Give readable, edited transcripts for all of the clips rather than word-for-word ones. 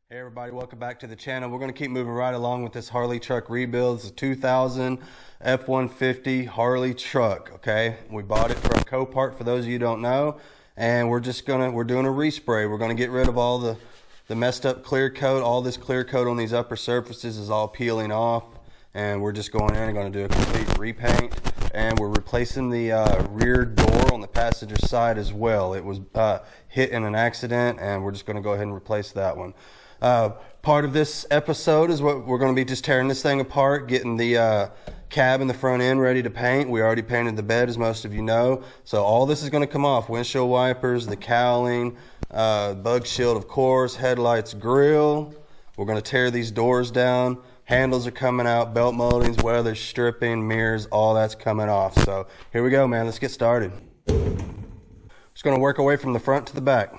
Hey everybody, welcome back to the channel. We're going to keep moving right along with this Harley truck rebuild. It's a 2000 F150 Harley truck, okay? We bought it from Copart, for those of you who don't know, and we're doing a respray. We're going to get rid of all the messed up clear coat. All this clear coat on these upper surfaces is all peeling off, and we're just going in and going to do a complete repaint. And we're replacing the rear door on the passenger side as well. It was hit in an accident, and we're just going to go ahead and replace that one. Part of this episode is what we're going to be just tearing this thing apart, getting the cab and the front end ready to paint. We already painted the bed, as most of you know. So all this is going to come off: windshield wipers, the cowling, bug shield, of course, headlights, grill. We're going to tear these doors down. Handles are coming out, belt moldings, weather stripping, mirrors, all that's coming off. So here we go, man. Let's get started. Just going to work our way from the front to the back.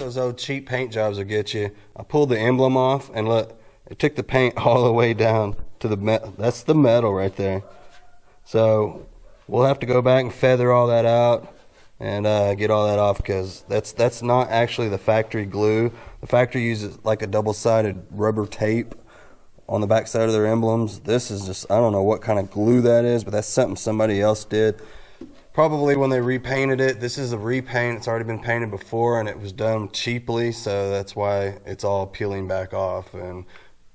those old cheap paint jobs will get you. I pulled the emblem off, and look, it took the paint all the way down to the metal. That's the metal right there. So we'll have to go back and feather all that out and get all that off, because that's not actually the factory glue. The factory uses like a double-sided rubber tape on the back side of their emblems. This is just, I don't know what kind of glue that is, but that's something somebody else did. Probably when they repainted it. This is a repaint. It's already been painted before, and it was done cheaply, so that's why it's all peeling back off. And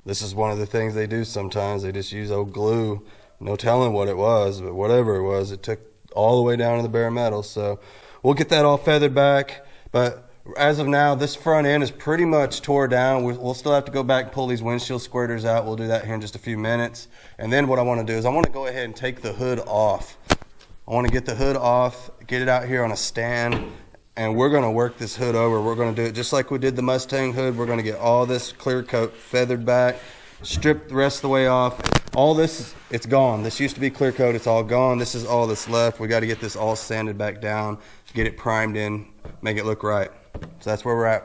this is one of the things they do sometimes. They just use old glue. No telling what it was, but whatever it was, it took all the way down to the bare metal. So we'll get that all feathered back. But as of now, this front end is pretty much tore down. We'll still have to go back and pull these windshield squirters out. We'll do that here in just a few minutes. And then what I want to do is I want to go ahead and take the hood off. I want to get the hood off, get it out here on a stand, and we're going to work this hood over. We're going to do it just like we did the Mustang hood. We're going to get all this clear coat feathered back, strip the rest of the way off. All this, it's gone. This used to be clear coat. It's all gone. This is all that's left. We got to get this all sanded back down, get it primed in, make it look right. So that's where we're at.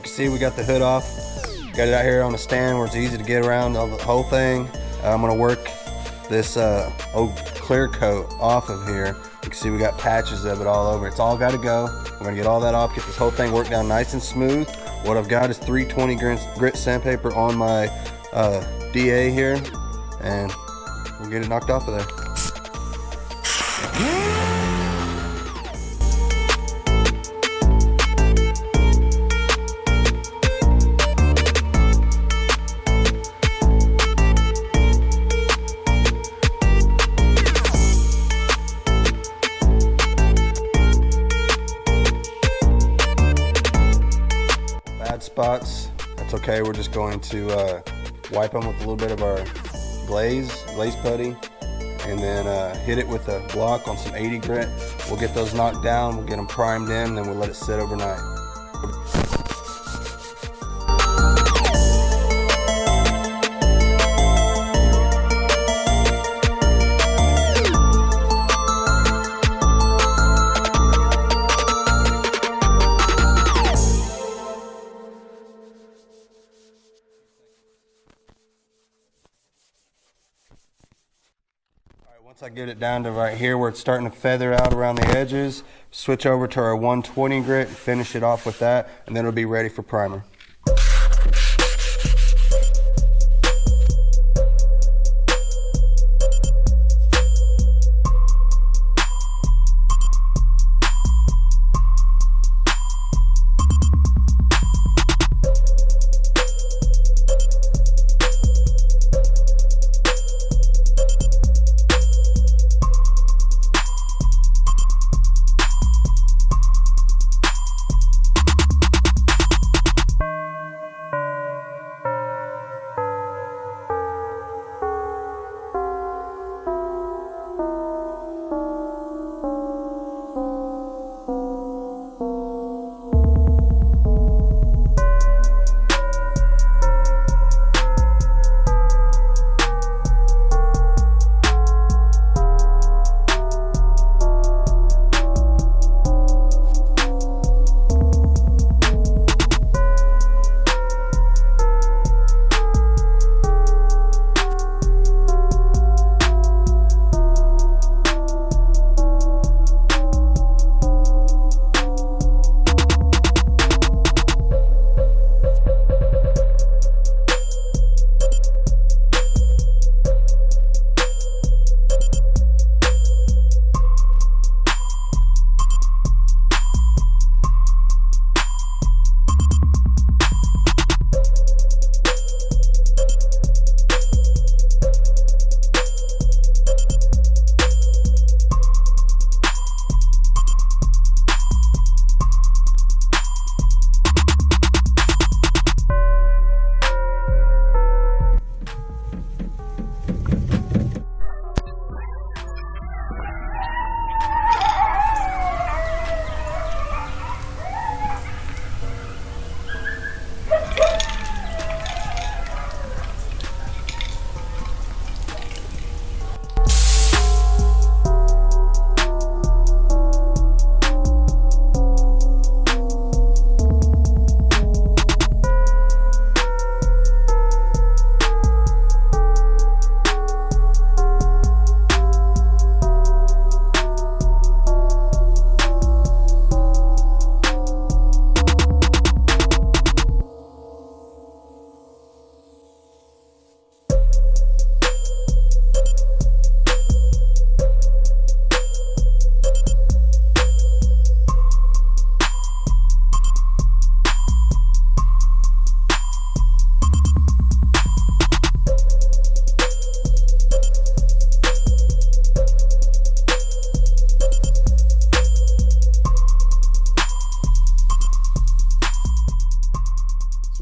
See, we got the hood off, got it out here on the stand where it's easy to get around the whole thing. I'm gonna work this old clear coat off of here. You can see we got patches of it all over. It's all got to go. We're gonna get all that off, get this whole thing worked down nice and smooth. What I've got is 320 grit sandpaper on my DA here, and we'll get it knocked off of there. Spots, that's okay. We're just going to wipe them with a little bit of our glaze putty, and then hit it with a block on some 80 grit. We'll get those knocked down, we'll get them primed in, then we'll let it sit overnight. Once I get it down to right here where it's starting to feather out around the edges, switch over to our 120 grit, finish it off with that, and then it'll be ready for primer.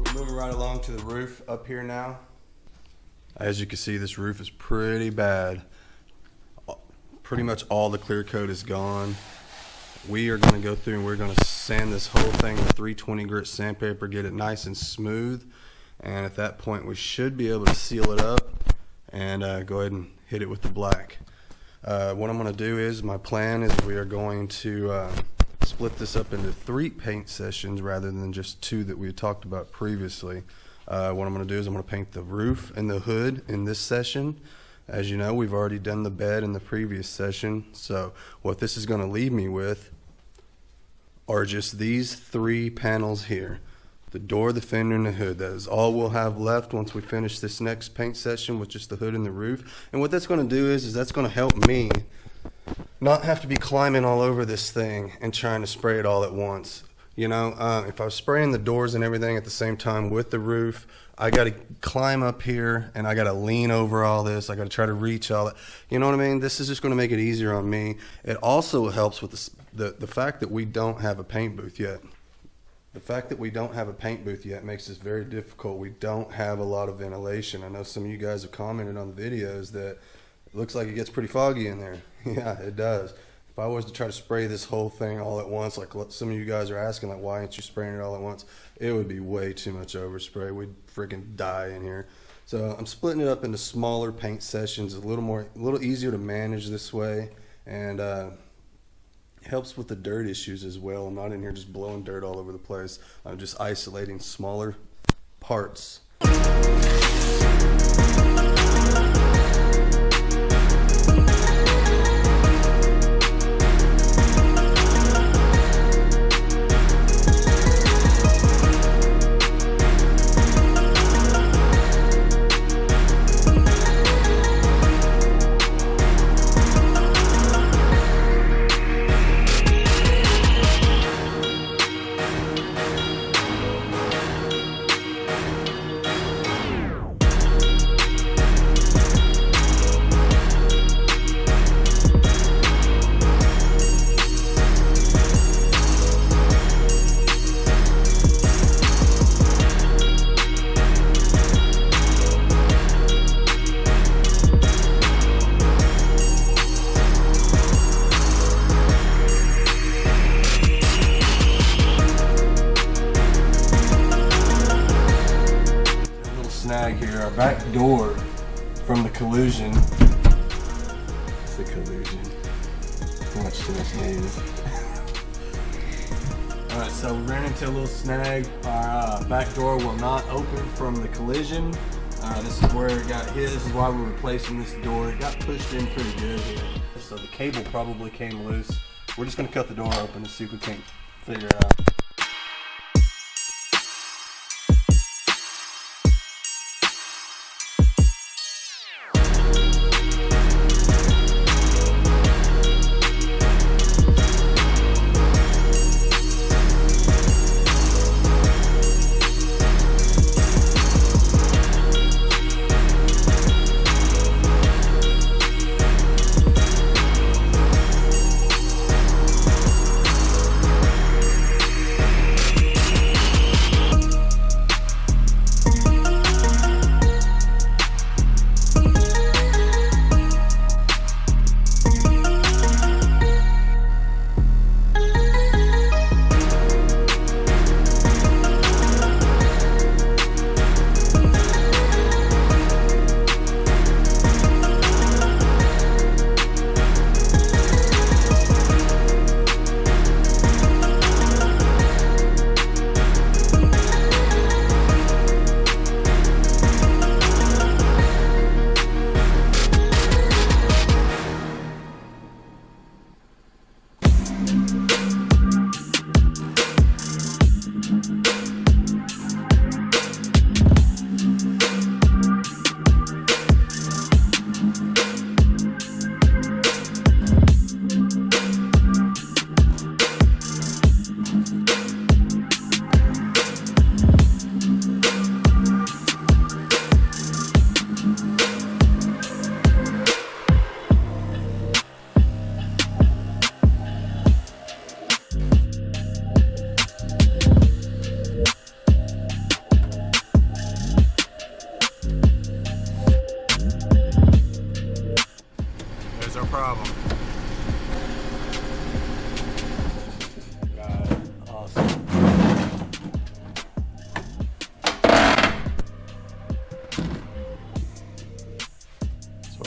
So we're moving right along to the roof up here now. As you can see, this roof is pretty bad. Pretty much all the clear coat is gone. We are going to go through and we're going to sand this whole thing with 320 grit sandpaper, get it nice and smooth, and at that point we should be able to seal it up and go ahead and hit it with the black. What I'm going to do is, my plan is we are going to split this up into 3 paint sessions rather than just 2 that we had talked about previously. What I'm going to do is I'm going to paint the roof and the hood in this session. As you know, we've already done the bed in the previous session, so what this is going to leave me with are just these 3 panels here: the door, the fender, and the hood. That is all we'll have left once we finish this next paint session with just the hood and the roof. And what that's going to do is that's going to help me not have to be climbing all over this thing and trying to spray it all at once. You know, if I was spraying the doors and everything at the same time with the roof, I got to climb up here and I got to lean over all this. I got to try to reach all that. You know what I mean? This is just going to make it easier on me. It also helps with the fact that we don't have a paint booth yet. The fact that we don't have a paint booth yet makes this very difficult. We don't have a lot of ventilation. I know some of you guys have commented on the videos that it looks like it gets pretty foggy in there. Yeah, it does. If I was to try to spray this whole thing all at once, like some of you guys are asking, like, why aren't you spraying it all at once? It would be way too much overspray. We'd freaking die in here. So I'm splitting it up into smaller paint sessions, a little easier to manage this way, and helps with the dirt issues as well. I'm not in here just blowing dirt all over the place. I'm just isolating smaller parts. Here, our back door from the collision. It's the collision. Too much news. Alright, so we ran into a little snag. Our back door will not open from the collision. This is where it got hit. This is why we're replacing this door. It got pushed in pretty good here. So the cable probably came loose. We're just going to cut the door open and see if we can't figure it out.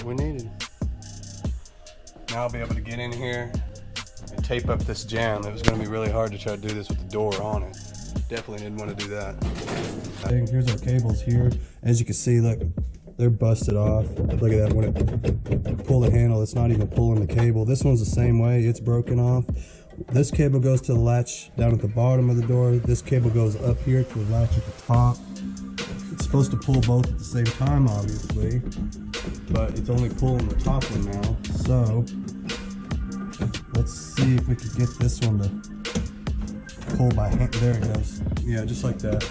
we needed. Now I'll be able to get in here and tape up this jamb. It was going to be really hard to try to do this with the door on it. Definitely didn't want to do that. Here's our cables here. As you can see, look, they're busted off. Look at that. When it pull the handle, it's not even pulling the cable. This one's the same way. It's broken off. This cable goes to the latch down at the bottom of the door. This cable goes up here to the latch at the top. It's supposed to pull both at the same time, obviously, but it's only pulling the top one now. So let's see if we can get this one to pull by hand. There it goes. Yeah, just like that.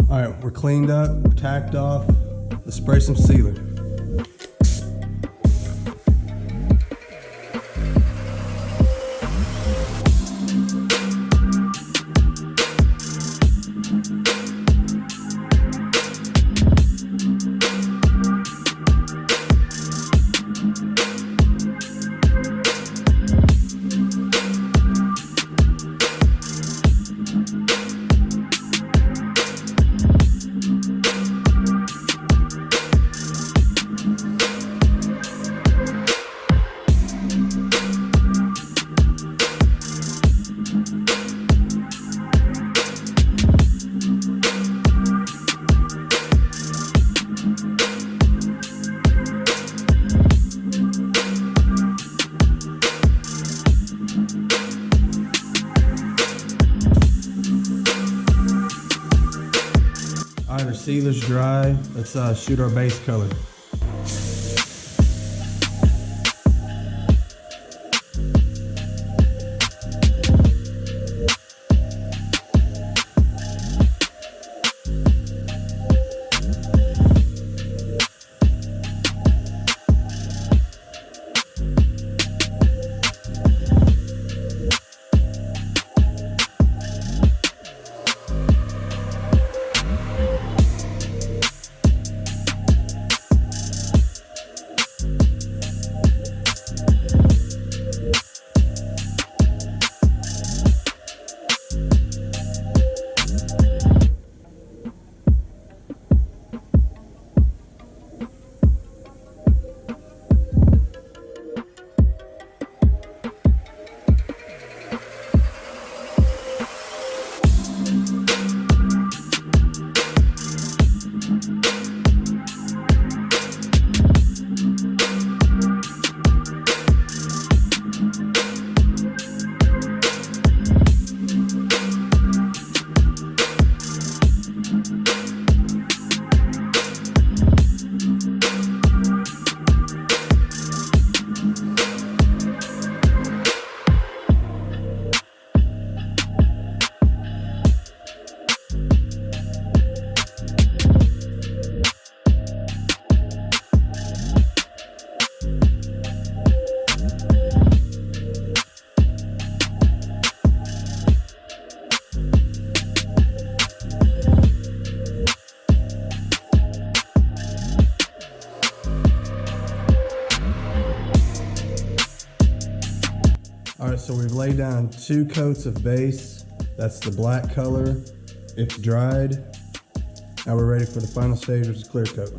All right, we're cleaned up, we're tacked off. Let's spray some sealer. Alright, our sealer's dry. Let's shoot our base color. Alright, so we've laid down 2 coats of base. That's the black color. It's dried. Now we're ready for the final stage, which is clear coat.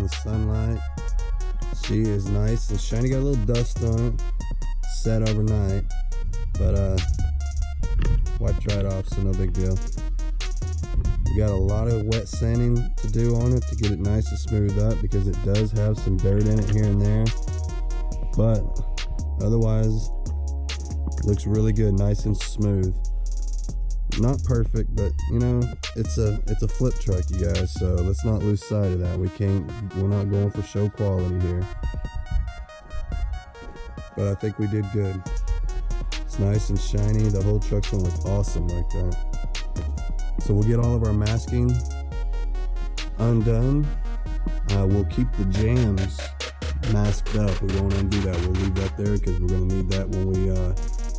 in the sunlight. She is nice and shiny. Got a little dust on it. Set overnight, but wiped right off, so no big deal. We got a lot of wet sanding to do on it to get it nice and smooth up, because it does have some dirt in it here and there, but otherwise looks really good, nice and smooth. Not perfect, but you know, it's a flip truck, you guys, so let's not lose sight of that. We're not going for show quality here, but I think we did good. It's nice and shiny. The whole truck's gonna look awesome like that. So we'll get all of our masking undone. We'll keep the jams masked up. We won't undo that. We'll leave that there because we're going to need that when we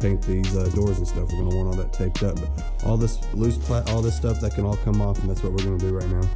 paint these doors and stuff. We're going to want all that taped up. But all this loose all this stuff, that can all come off, and that's what we're going to do right now.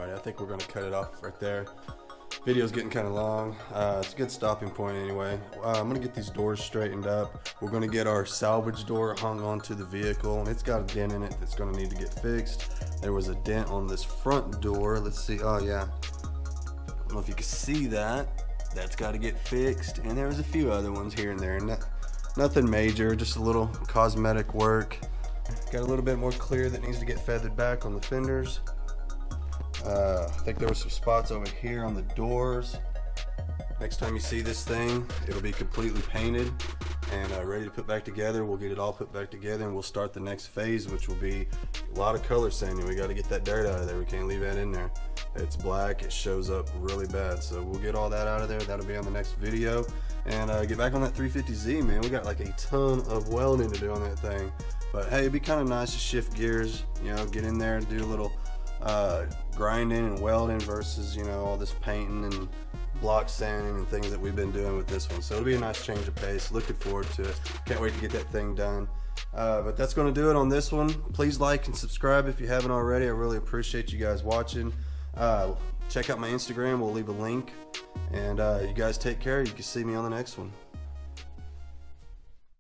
I think we're going to cut it off right there. Video's getting kind of long. It's a good stopping point anyway. I'm going to get these doors straightened up. We're going to get our salvage door hung onto the vehicle, and it's got a dent in it that's going to need to get fixed. There was a dent on this front door. Let's see. Oh yeah, I don't know if you can see that. That's got to get fixed, and there was a few other ones here and there. Nothing major, just a little cosmetic work. Got a little bit more clear that needs to get feathered back on the fenders. I think there were some spots over here on the doors. Next time you see this thing, it'll be completely painted and ready to put back together. We'll get it all put back together, and we'll start the next phase, which will be a lot of color sanding. We got to get that dirt out of there. We can't leave that in there. It's black, it shows up really bad, so we'll get all that out of there. That'll be on the next video. And get back on that 350Z, man. We got like a ton of welding to do on that thing, but hey, it'd be kind of nice to shift gears, you know, get in there and do a little grinding and welding versus, you know, all this painting and block sanding and things that we've been doing with this one. So it'll be a nice change of pace. Looking forward to it. Can't wait to get that thing done. But that's going to do it on this one. Please like and subscribe if you haven't already. I really appreciate you guys watching. Check out my Instagram. We'll leave a link. And you guys take care. You can see me on the next one.